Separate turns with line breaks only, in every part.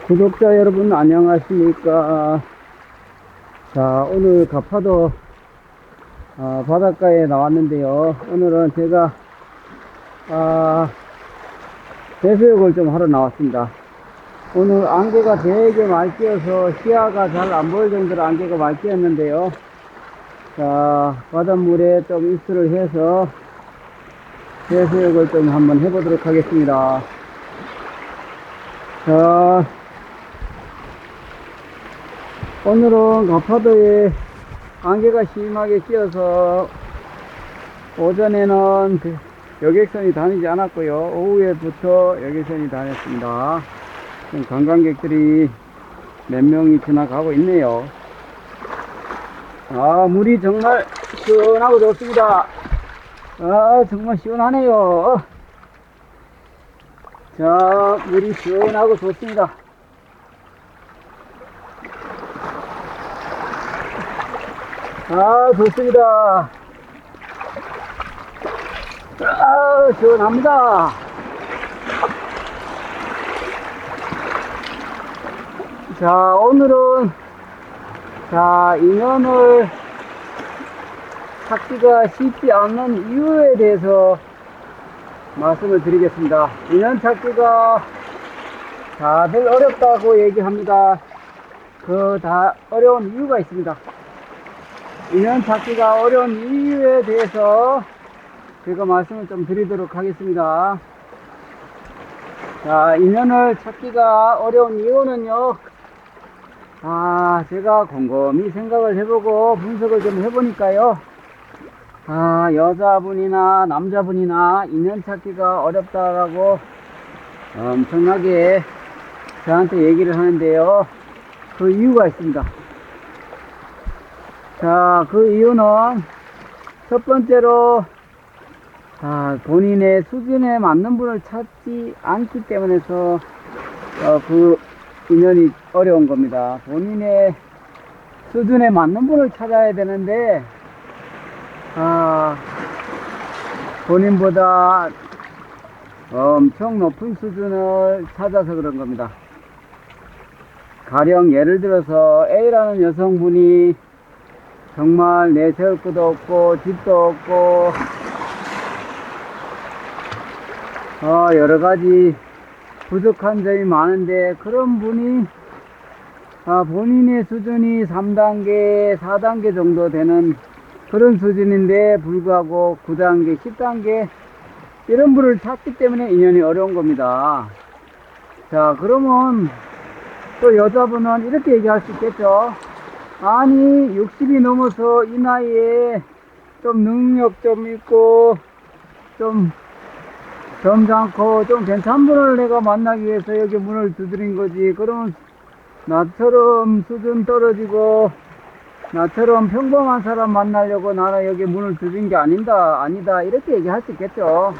구독자 여러분 안녕하십니까. 자, 오늘 가파도 바닷가에 나왔는데요. 오늘은 제가 배수욕을 좀 하러 나왔습니다. 오늘 안개가 되게 많이 끼어서 시야가 잘 안 보일 정도로 안개가 많이 끼었는데요. 자, 바닷물에 좀 입수를 해서 배수욕을 좀 한번 해보도록 하겠습니다. 자, 오늘은 가파도에 안개가 심하게 끼어서 오전에는 여객선이 다니지 않았고요. 오후에부터 여객선이 다녔습니다. 관광객들이 몇 명이 지나가고 있네요. 물이 정말 시원하고 좋습니다. 정말 시원하네요. 자, 물이 시원하고 좋습니다. 좋습니다. 시원합니다. 자, 오늘은 인연을 찾기가 쉽지 않는 이유에 대해서 말씀을 드리겠습니다. 인연 찾기가 다들 어렵다고 얘기합니다. 다 어려운 이유가 있습니다. 인연 찾기가 어려운 이유에 대해서 제가 말씀을 좀 드리도록 하겠습니다. 자, 인연을 찾기가 어려운 이유는요, 제가 곰곰이 생각을 해보고 분석을 좀 해보니까요, 여자분이나 남자분이나 인연 찾기가 어렵다라고 엄청나게 저한테 얘기를 하는데요. 그 이유가 있습니다. 자, 그 이유는 첫 번째로 본인의 수준에 맞는 분을 찾지 않기 때문에서 그 인연이 어려운 겁니다. 본인의 수준에 맞는 분을 찾아야 되는데 본인보다 엄청 높은 수준을 찾아서 그런 겁니다. 가령 예를 들어서 A라는 여성분이 정말 내세울 것도 없고 집도 없고 여러가지 부족한 점이 많은데, 그런 분이 본인의 수준이 3단계 4단계 정도 되는 그런 수준인데 불구하고 9단계 10단계 이런 분을 찾기 때문에 인연이 어려운 겁니다. 자, 그러면 또 여자분은 이렇게 얘기할 수 있겠죠. 아니, 60이 넘어서 이 나이에 좀 능력 좀 있고 좀 점잖고 좀 괜찮은 분을 내가 만나기 위해서 여기 문을 두드린 거지. 그러면 나처럼 수준 떨어지고 나처럼 평범한 사람 만나려고 나는 여기 문을 두드린 게 아니다 이렇게 얘기할 수 있겠죠.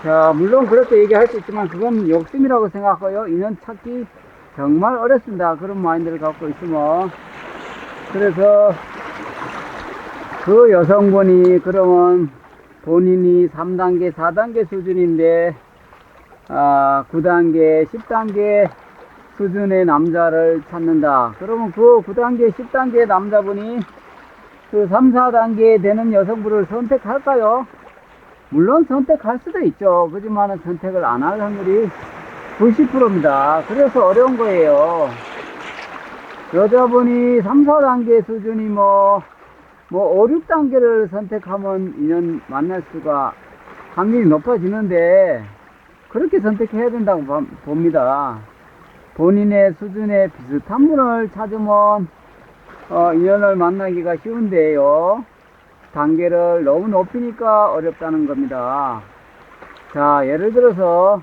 자, 물론 그렇게 얘기할 수 있지만 그건 욕심이라고 생각하고요. 인연 찾기 정말 어렵습니다. 그런 마인드를 갖고 있으면. 그래서 그 여성분이 그러면 본인이 3단계 4단계 수준인데 9단계 10단계 수준의 남자를 찾는다. 그러면 그 9단계 10단계 남자분이 그 3, 4단계 되는 여성분을 선택할까요? 물론 선택할 수도 있죠. 그렇지만 선택을 안 할 확률이 90%입니다. 그래서 어려운 거예요. 여자분이 3, 4단계 수준이 뭐 5, 6단계를 선택하면 인연 만날 수가 확률이 높아지는데, 그렇게 선택해야 된다고 봅니다. 본인의 수준에 비슷한 분을 찾으면 인연을 만나기가 쉬운데요, 단계를 너무 높이니까 어렵다는 겁니다. 자, 예를 들어서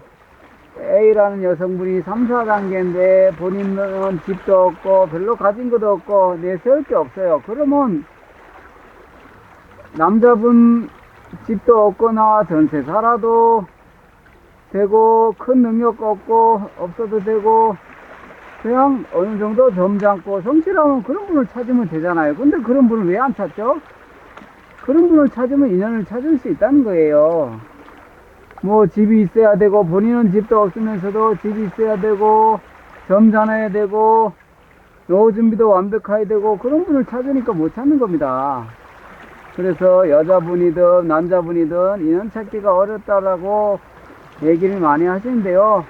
A라는 여성분이 3, 4단계인데 본인은 집도 없고 별로 가진 것도 없고 내세울 게 없어요. 그러면 남자분 집도 없거나 전세 살아도 되고 큰 능력 없어도 되고 그냥 어느 정도 점잖고 성실하면 그런 분을 찾으면 되잖아요. 근데 그런 분을 왜 안 찾죠? 그런 분을 찾으면 인연을 찾을 수 있다는 거예요. 뭐 집이 있어야 되고, 본인은 집도 없으면서도 집이 있어야 되고, 점잖아야 되고 노후 준비도 완벽해야 되고 그런 분을 찾으니까 못 찾는 겁니다. 그래서 여자분이든 남자분이든 인연 찾기가 어렵다라고 얘기를 많이 하시는데요.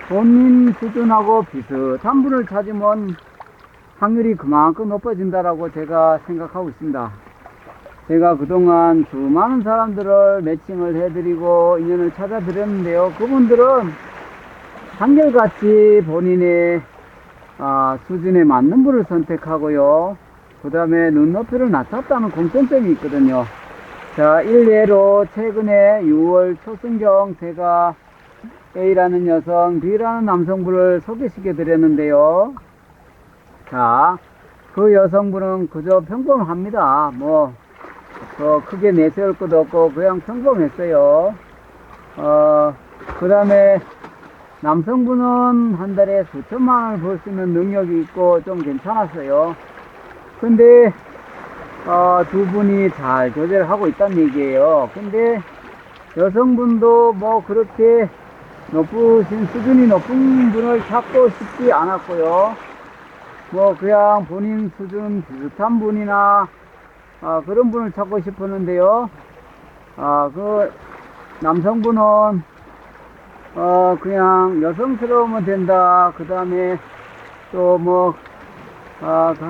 본인 수준하고 비슷한 분을 찾으면 확률이 그만큼 높아진다라고 제가 생각하고 있습니다. 제가 그동안 수많은 사람들을 매칭을 해드리고 인연을 찾아드렸는데요. 그분들은 한결같이 본인의 수준에 맞는 분을 선택하고요. 그 다음에 눈높이를 낮췄다는 공통점이 있거든요. 자, 일례로 최근에 6월 초순경 제가 A라는 여성, B라는 남성분을 소개시켜 드렸는데요. 자, 그 여성분은 그저 평범합니다. 크게 내세울 것도 없고 그냥 평범했어요. 그 다음에 남성분은 한 달에 수천만 원을 벌 수 있는 능력이 있고 좀 괜찮았어요. 근데 두 분이 잘 조절하고 있다는 얘기예요. 근데 여성분도 그렇게 높으신 수준이 높은 분을 찾고 싶지 않았고요. 그냥 본인 수준 비슷한 분이나 그런 분을 찾고 싶었는데요. 그 남성분은 그냥 여성스러우면 된다. 그 다음에 또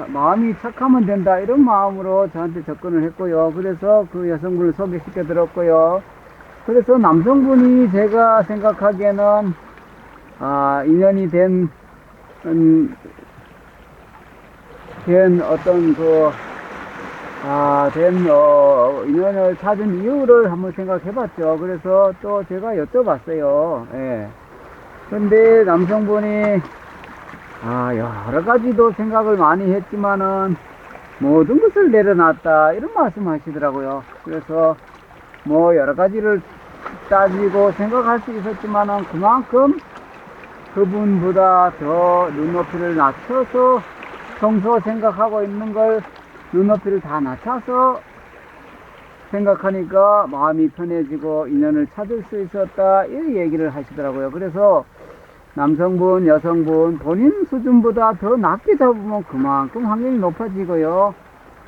마음이 착하면 된다. 이런 마음으로 저한테 접근을 했고요. 그래서 그 여성분을 소개시켜 드렸고요. 그래서 남성분이 제가 생각하기에는 인연이 된 인연을 찾은 이유를 한번 생각해 봤죠. 그래서 또 제가 여쭤봤어요. 예. 근데 남성분이 여러 가지도 생각을 많이 했지만은 모든 것을 내려놨다. 이런 말씀 하시더라고요. 그래서 여러 가지를 따지고 생각할 수 있었지만은 그만큼 그분보다 더 눈높이를 낮춰서 평소 생각하고 있는 걸 눈높이를 다 낮춰서 생각하니까 마음이 편해지고 인연을 찾을 수 있었다. 이 얘기를 하시더라고요. 그래서 남성분, 여성분 본인 수준보다 더 낮게 잡으면 그만큼 확률이 높아지고요.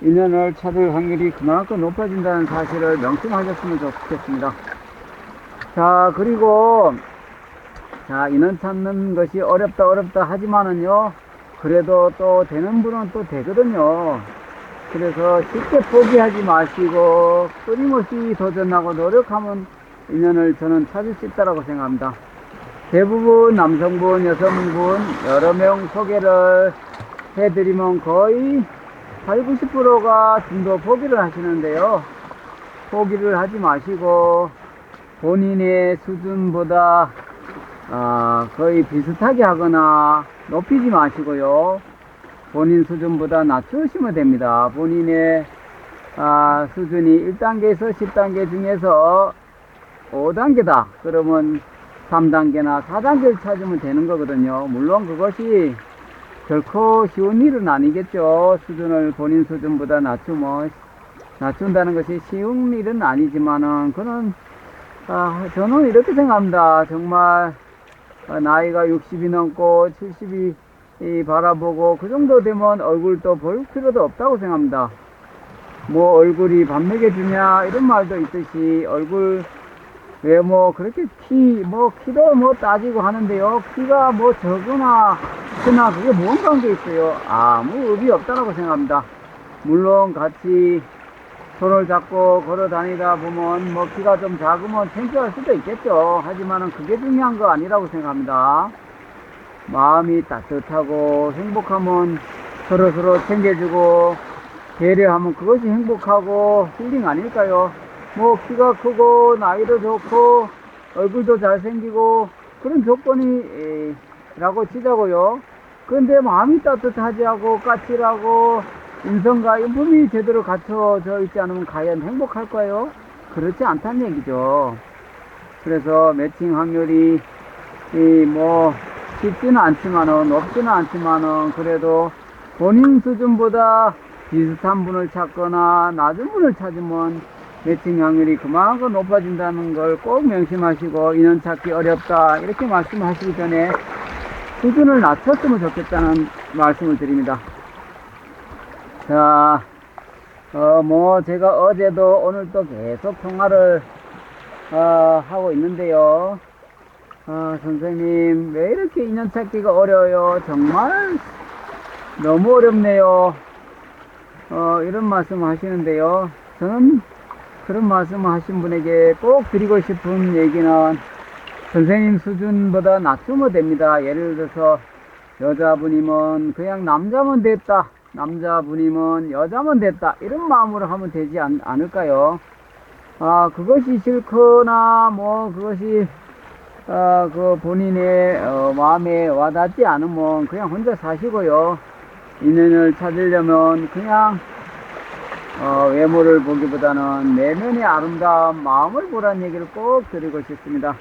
인연을 찾을 확률이 그만큼 높아진다는 사실을 명심하셨으면 좋겠습니다. 자, 그리고 인연 찾는 것이 어렵다 하지만은요, 그래도 또 되는 분은 또 되거든요. 그래서 쉽게 포기하지 마시고 끊임없이 도전하고 노력하면 인연을 저는 찾을 수 있다고 생각합니다. 대부분 남성분, 여성분 여러 명 소개를 해드리면 거의 80, 90%가 중도 포기를 하시는데요. 포기를 하지 마시고 본인의 수준보다 거의 비슷하게 하거나 높이지 마시고요. 본인 수준보다 낮추시면 됩니다. 본인의 수준이 1단계에서 10단계 중에서 5단계다. 그러면 3단계나 4단계를 찾으면 되는 거거든요. 물론 그것이 결코 쉬운 일은 아니겠죠. 수준을 본인 수준보다 낮춘다는 것이 쉬운 일은 아니지만은 저는 이렇게 생각합니다. 정말 나이가 60이 넘고 70이 바라보고 그 정도 되면 얼굴도 볼 필요도 없다고 생각합니다. 얼굴이 밥 먹여주냐 이런 말도 있듯이 얼굴 외모 그렇게 키도 따지고 하는데요. 키가 적으나 크나 그게 뭔 관계 있어요. 아무 의미 없다고 생각합니다. 물론 같이 손을 잡고 걸어 다니다 보면 키가 좀 작으면 창피할 수도 있겠죠. 하지만은 그게 중요한 거 아니라고 생각합니다. 마음이 따뜻하고 행복하면 서로 챙겨주고 배려하면 그것이 행복하고 힐링 아닐까요? 키가 크고 나이도 좋고 얼굴도 잘생기고 그런 조건이 라고 치자고요. 그런데 마음이 따뜻하지 않고 까칠하고 인성과 인품이 제대로 갖춰져 있지 않으면 과연 행복할까요? 그렇지 않다는 얘기죠. 그래서 매칭 확률이 쉽지는 않지만은 높지는 않지만은 그래도 본인 수준보다 비슷한 분을 찾거나 낮은 분을 찾으면 매칭 확률이 그만큼 높아진다는 걸 꼭 명심하시고 인연 찾기 어렵다 이렇게 말씀하시기 전에 수준을 낮췄으면 좋겠다는 말씀을 드립니다. 자, 제가 어제도 오늘도 계속 통화를 하고 있는데요. 선생님, 왜 이렇게 인연 찾기가 어려워요? 정말 너무 어렵네요. 이런 말씀 하시는데요. 저는 그런 말씀 하신 분에게 꼭 드리고 싶은 얘기는 선생님 수준보다 낮추면 됩니다. 예를 들어서 여자분이면 그냥 남자면 됐다, 남자분이면 여자면 됐다, 이런 마음으로 하면 되지 않을까요? 그것이 싫거나 그것이 그 본인의 마음에 와닿지 않으면 그냥 혼자 사시고요. 인연을 찾으려면 그냥 외모를 보기보다는 내면의 아름다운 마음을 보라는 얘기를 꼭 드리고 싶습니다.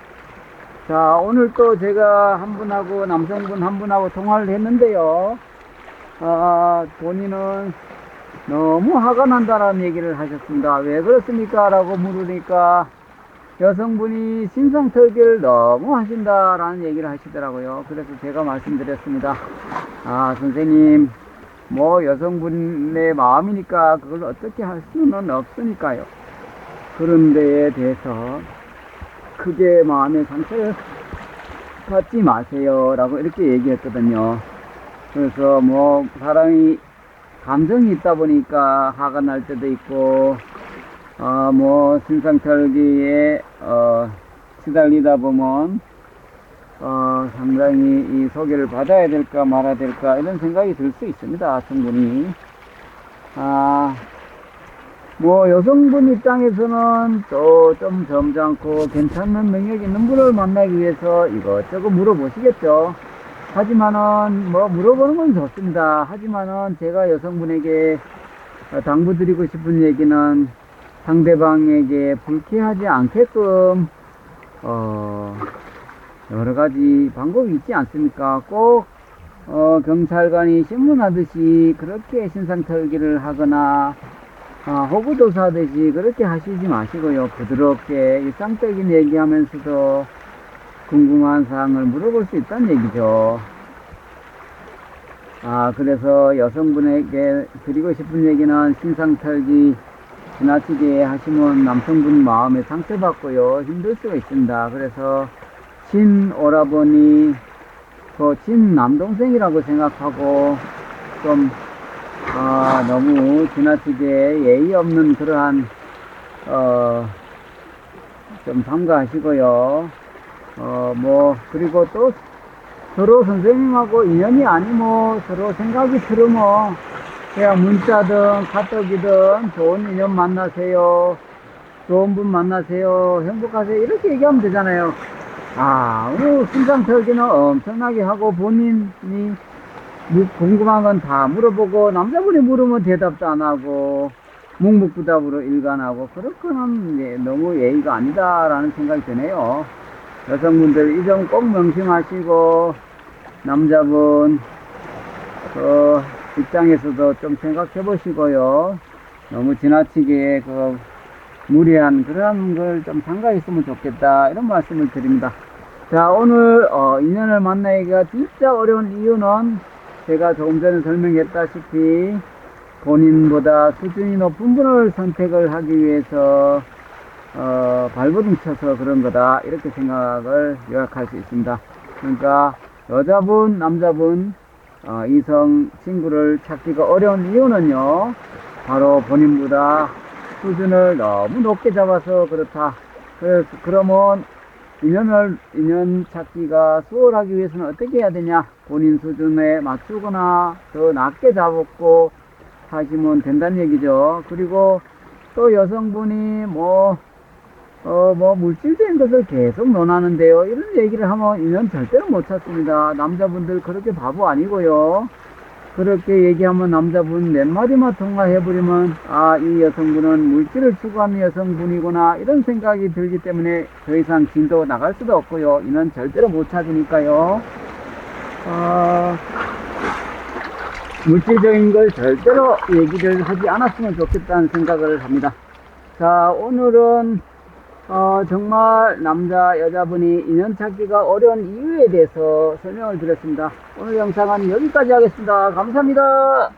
자, 오늘 또 제가 한 분하고, 남성분 한 분하고 통화를 했는데요. 본인은 너무 화가 난다라는 얘기를 하셨습니다. 왜 그렇습니까? 라고 물으니까 여성분이 신상털기를 너무 하신다라는 얘기를 하시더라고요. 그래서 제가 말씀드렸습니다. 선생님, 여성분의 마음이니까 그걸 어떻게 할 수는 없으니까요. 그런 데에 대해서 크게 마음의 상처를 받지 마세요 라고 이렇게 얘기했거든요. 그래서 사람이 감정이 있다 보니까 화가 날 때도 있고 신상털기에 시달리다 보면 상당히 이 소개를 받아야 될까 말아야 될까 이런 생각이 들 수 있습니다. 충분히. 여성분 입장에서는 또 좀 점잖고 괜찮은 능력 있는 분을 만나기 위해서 이것저것 물어보시겠죠. 하지만은 물어보는 건 좋습니다. 하지만은 제가 여성분에게 당부드리고 싶은 얘기는 상대방에게 불쾌하지 않게끔 여러 가지 방법이 있지 않습니까? 꼭 경찰관이 신문하듯이 그렇게 신상털기를 하거나 호구조사하듯이 그렇게 하시지 마시고요. 부드럽게 일상적인 얘기하면서도 궁금한 사항을 물어볼 수 있다는 얘기죠. 그래서 여성분에게 드리고 싶은 얘기는 신상털기 지나치게 하시면 남성분 마음에 상처받고요. 힘들 수가 있습니다. 그래서 오라버니 친 남동생이라고 생각하고 좀 너무 지나치게 예의 없는 그러한 좀 삼가하시고요. 그리고 또 서로 선생님하고 인연이 아니면 서로 생각이 틀으면 그냥 문자든 카톡이든 좋은 인연 만나세요, 좋은 분 만나세요, 행복하세요 이렇게 얘기하면 되잖아요. 오늘 신상털기는 엄청나게 하고 본인이 궁금한 건 다 물어보고 남자분이 물으면 대답도 안 하고 묵묵부답으로 일관하고 그렇게는 너무 예의가 아니다라는 생각이 드네요. 여성분들 이 점 꼭 명심하시고 남자분 입장에서도 좀 생각해 보시고요. 너무 지나치게 무리한 그런 걸 좀 삼가했으면 좋겠다 이런 말씀을 드립니다. 자, 오늘 인연을 만나기가 진짜 어려운 이유는 제가 조금 전에 설명했다시피 본인보다 수준이 높은 분을 선택을 하기 위해서 발버둥 쳐서 그런 거다 이렇게 생각을 요약할 수 있습니다. 그러니까 여자분, 남자분, 이성 친구를 찾기가 어려운 이유는요, 바로 본인보다 수준을 너무 높게 잡아서 그렇다. 그러면 인연 찾기가 수월하기 위해서는 어떻게 해야 되냐? 본인 수준에 맞추거나 더 낮게 잡고 하시면 된다는 얘기죠. 그리고 또 여성분이 물질적인 것을 계속 논하는데요. 이런 얘기를 하면 인연 절대로 못 찾습니다. 남자분들 그렇게 바보 아니고요. 그렇게 얘기하면 남자분 몇 마디만 통화해버리면 이 여성분은 물질을 추구하는 여성분이구나 이런 생각이 들기 때문에 더 이상 진도 나갈 수도 없고요. 인연 절대로 못 찾으니까요. 물질적인 걸 절대로 얘기를 하지 않았으면 좋겠다는 생각을 합니다. 자, 오늘은 정말 남자, 여자분이 인연 찾기가 어려운 이유에 대해서 설명을 드렸습니다. 오늘 영상은 여기까지 하겠습니다. 감사합니다.